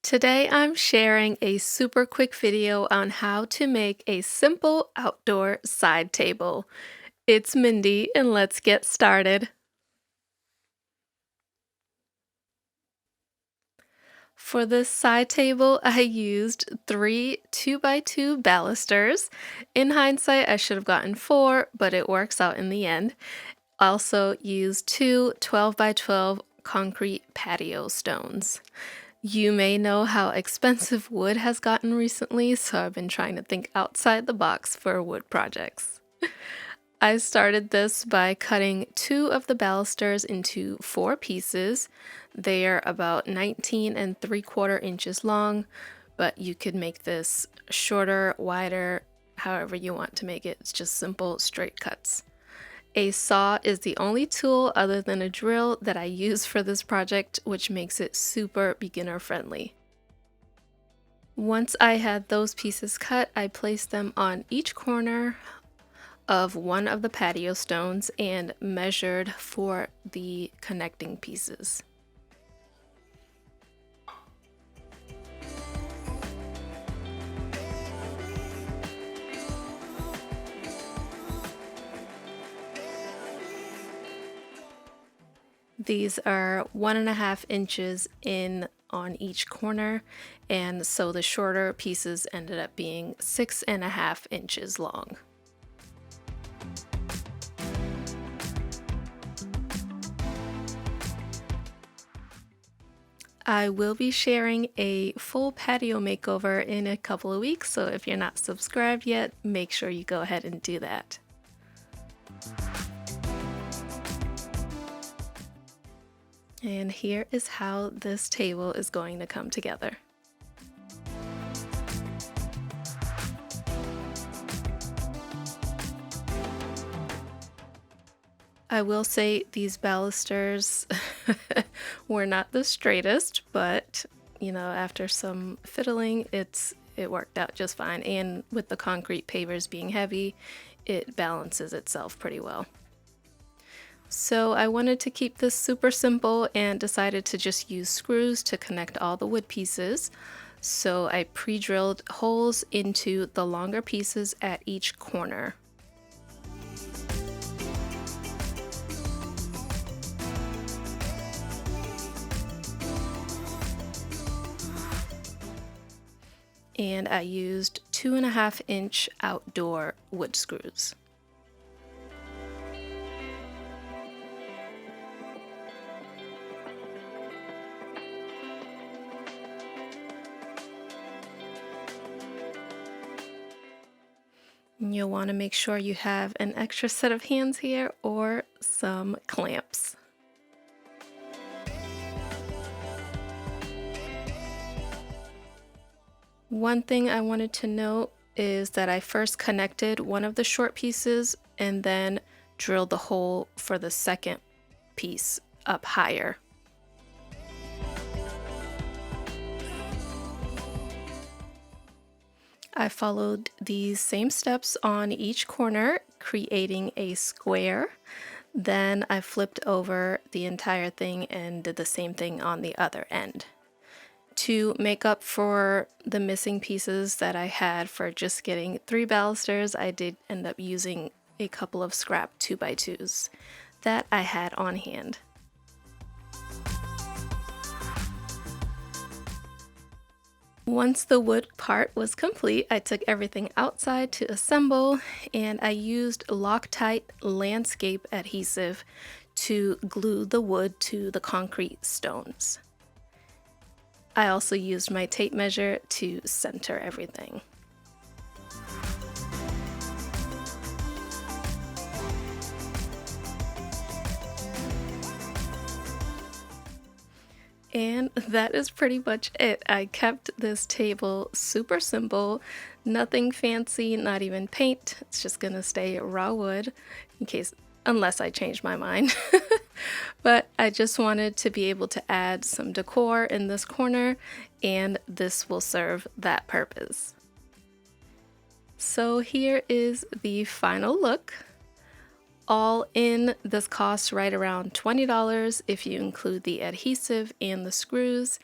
Today I'm sharing a super quick video on how to make a simple outdoor side table. It's Mindy and let's get started. For this side table, I used three 2x2 balusters. In hindsight, I should have gotten four, but it works out in the end. Also used two 12x12 concrete patio stones. You may know how expensive wood has gotten recently, so I've been trying to think outside the box for wood projects. I started this by cutting two of the balusters into four pieces. They are about 19 3/4 inches long, but you could make this shorter, wider, however you want to make it. It's just simple, straight cuts. A saw is the only tool other than a drill that I use for this project, which makes it super beginner friendly. Once I had those pieces cut, I placed them on each corner of one of the patio stones and measured for the connecting pieces. These are 1.5 inches in on each corner, and so the shorter pieces ended up being 6.5 inches long. I will be sharing a full patio makeover in a couple of weeks, so if you're not subscribed yet, make sure you go ahead and do that. And here is how this table is going to come together. I will say these balusters were not the straightest, but after some fiddling, it worked out just fine. And with the concrete pavers being heavy, it balances itself pretty well. So I wanted to keep this super simple and decided to just use screws to connect all the wood pieces. So I pre-drilled holes into the longer pieces at each corner. And I used 2.5 inch outdoor wood screws. You'll want to make sure you have an extra set of hands here or some clamps. One thing I wanted to note is that I first connected one of the short pieces and then drilled the hole for the second piece up higher. I followed these same steps on each corner, creating a square. Then I flipped over the entire thing and did the same thing on the other end. To make up for the missing pieces that I had for just getting three balusters, I did end up using a couple of scrap 2x2s that I had on hand. Once the wood part was complete, I took everything outside to assemble, and I used Loctite landscape adhesive to glue the wood to the concrete stones. I also used my tape measure to center everything. And that is pretty much it. I kept this table super simple, nothing fancy, not even paint. It's just gonna stay raw wood unless I change my mind. But I just wanted to be able to add some decor in this corner, and this will serve that purpose. So here is the final look. All in, this costs right around $20 if you include the adhesive and the screws,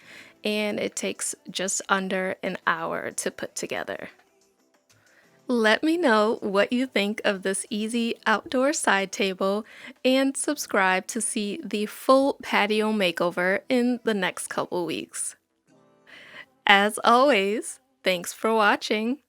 and it takes just under an hour to put together. Let me know what you think of this easy outdoor side table and subscribe to see the full patio makeover in the next couple weeks. As always, thanks for watching.